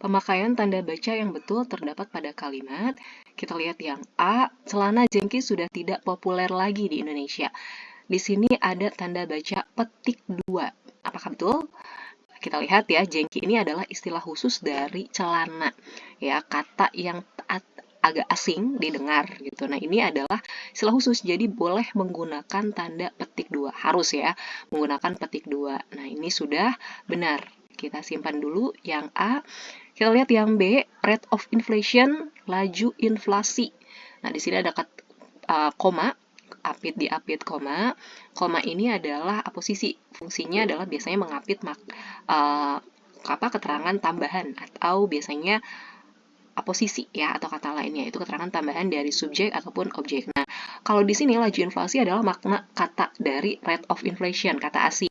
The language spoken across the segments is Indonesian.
Pemakaian tanda baca yang betul terdapat pada kalimat. Kita lihat yang A, celana jengki sudah tidak populer lagi di Indonesia. Di sini ada tanda baca petik 2. Apakah betul? Kita lihat ya, jengki ini adalah istilah khusus dari celana. Ya, kata yang agak asing didengar gitu. Nah, ini adalah istilah khusus, jadi boleh menggunakan tanda petik 2. Harus ya, menggunakan petik 2. Nah, ini sudah benar. Kita simpan dulu yang A. Kita lihat yang B, rate of inflation, laju inflasi. Nah, di sini ada koma, diapit koma. Koma ini adalah aposisi. Fungsinya adalah biasanya mengapit keterangan tambahan atau biasanya aposisi ya, atau kata lainnya itu keterangan tambahan dari subjek ataupun objek. Nah, kalau di sini laju inflasi adalah makna kata dari rate of inflation, kata asing.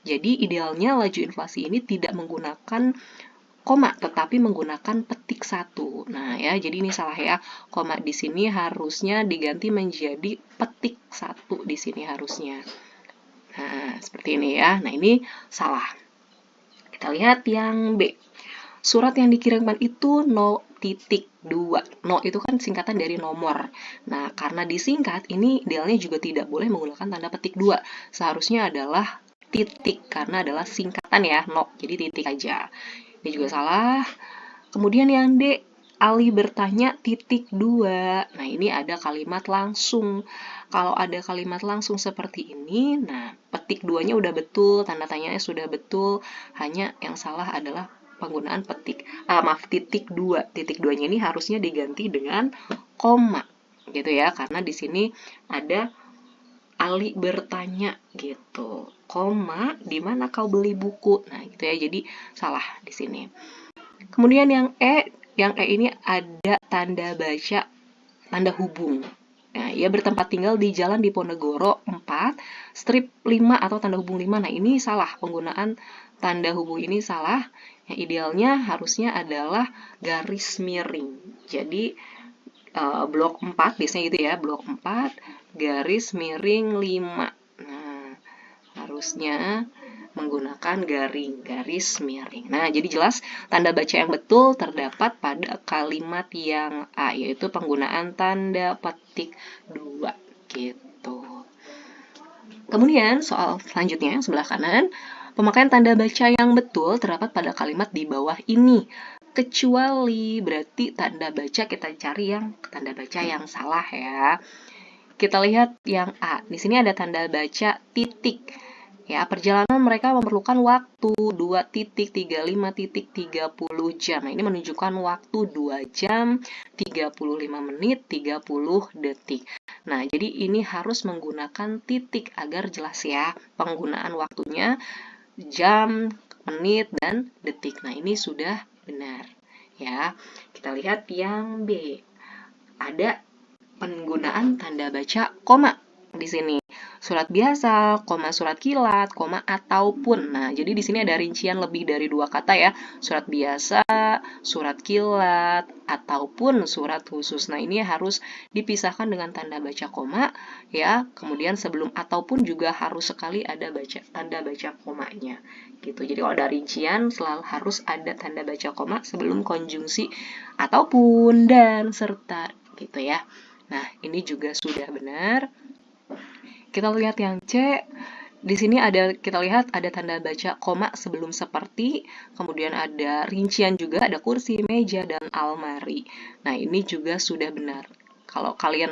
Jadi idealnya laju inflasi ini tidak menggunakan koma, tetapi menggunakan petik 1. Nah, ya, jadi ini salah ya. Koma di sini harusnya diganti menjadi petik 1 di sini harusnya. Nah, seperti ini ya. Nah, ini salah. Kita lihat yang B. Surat yang dikirimkan itu 0.2. No itu kan singkatan dari nomor. Nah, karena disingkat, ini idealnya juga tidak boleh menggunakan tanda petik 2. Seharusnya adalah titik, karena adalah singkatan ya, no. Jadi titik aja. Ini juga salah. Kemudian yang D, Ali bertanya titik 2. Nah, ini ada kalimat langsung. Kalau ada kalimat langsung seperti ini, nah, petik 2-nya udah betul, tanda tanyanya sudah betul. Hanya yang salah adalah penggunaan titik 2. Titik 2-nya ini harusnya diganti dengan koma. Gitu ya, karena di sini ada Ali bertanya gitu. Koma, di mana kau beli buku? Nah, gitu ya. Jadi salah di sini. Kemudian yang E ini ada tanda baca tanda hubung. Nah, ia bertempat tinggal di Jalan Diponegoro 4, strip 5 atau tanda hubung 5. Nah, ini salah. Penggunaan tanda hubung ini salah. Yang idealnya harusnya adalah garis miring. Jadi, blok 4, biasanya gitu ya, blok 4, garis miring 5. Nah, harusnya menggunakan garis miring. Nah, jadi jelas tanda baca yang betul terdapat pada kalimat yang A, yaitu penggunaan tanda petik 2. Gitu. Kemudian, soal selanjutnya, sebelah kanan, pemakaian tanda baca yang betul terdapat pada kalimat di bawah ini. Kecuali, berarti tanda baca kita cari yang tanda baca yang salah ya. Kita lihat yang A. Di sini ada tanda baca titik. Ya, perjalanan mereka memerlukan waktu 2.35.30 jam. Nah, ini menunjukkan waktu 2 jam, 35 menit, 30 detik. Nah, jadi ini harus menggunakan titik agar jelas ya penggunaan waktunya, jam, menit, dan detik. Nah, ini sudah benar. Ya, kita lihat yang B. Ada penggunaan tanda baca koma di sini. Surat biasa, koma surat kilat, koma ataupun. Nah, jadi di sini ada rincian lebih dari 2 kata ya. Surat biasa, surat kilat, ataupun surat khusus. Nah, ini harus dipisahkan dengan tanda baca koma ya. Kemudian sebelum ataupun juga harus sekali ada tanda baca komanya. Gitu. Jadi kalau ada rincian selalu harus ada tanda baca koma sebelum konjungsi ataupun dan serta gitu ya. Nah, ini juga sudah benar. Kita lihat yang C. Di sini kita lihat ada tanda baca koma sebelum seperti, kemudian ada rincian juga, ada kursi, meja, dan almari. Nah, ini juga sudah benar. Kalau kalian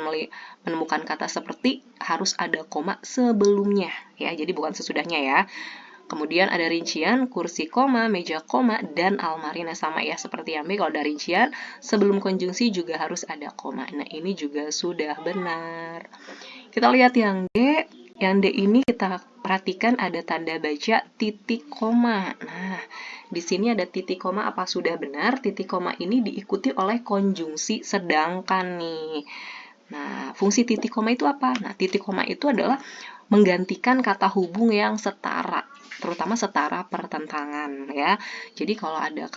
menemukan kata seperti, harus ada koma sebelumnya, ya. Jadi bukan sesudahnya ya. Kemudian ada rincian, kursi koma, meja koma, dan almari. Nah, sama ya seperti yang B, kalau ada rincian, sebelum konjungsi juga harus ada koma. Nah, ini juga sudah benar. Kita lihat yang D. Yang D ini kita perhatikan ada tanda baca titik koma. Nah, di sini ada titik koma, apa sudah benar? Titik koma ini diikuti oleh konjungsi sedangkan nih. Nah, fungsi titik koma itu apa? Nah, titik koma itu adalah menggantikan kata hubung yang setara, terutama setara pertentangan ya. Jadi kalau ada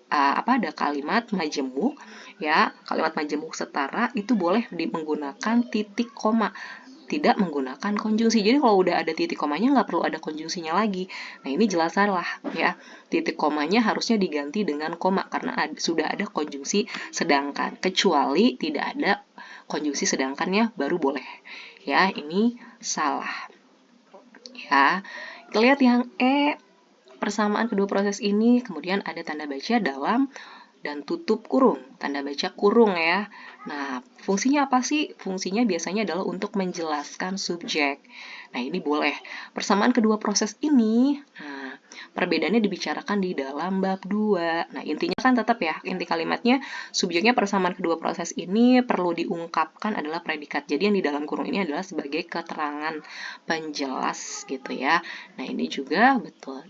ada kalimat majemuk ya, kalimat majemuk setara itu boleh menggunakan titik koma. tidak menggunakan konjungsi. Jadi kalau udah ada titik komanya nggak perlu ada konjungsinya lagi. Nah ini jelas salah ya. Titik komanya harusnya diganti dengan koma karena sudah ada konjungsi sedangkan. Kecuali tidak ada konjungsi sedangkannya baru boleh. Ya ini salah. Ya kita lihat yang E. Persamaan kedua proses ini, kemudian ada tanda baca dalam dan tutup kurung, tanda baca kurung ya. Nah, fungsinya apa sih? Fungsinya biasanya adalah untuk menjelaskan subjek. Nah, ini boleh. Persamaan kedua proses ini, nah, perbedaannya dibicarakan di dalam bab 2. Nah, intinya kan tetap ya, inti kalimatnya, subjeknya persamaan kedua proses ini perlu diungkapkan adalah predikat. Jadi yang di dalam kurung ini adalah sebagai keterangan penjelas gitu ya. Nah, ini juga betul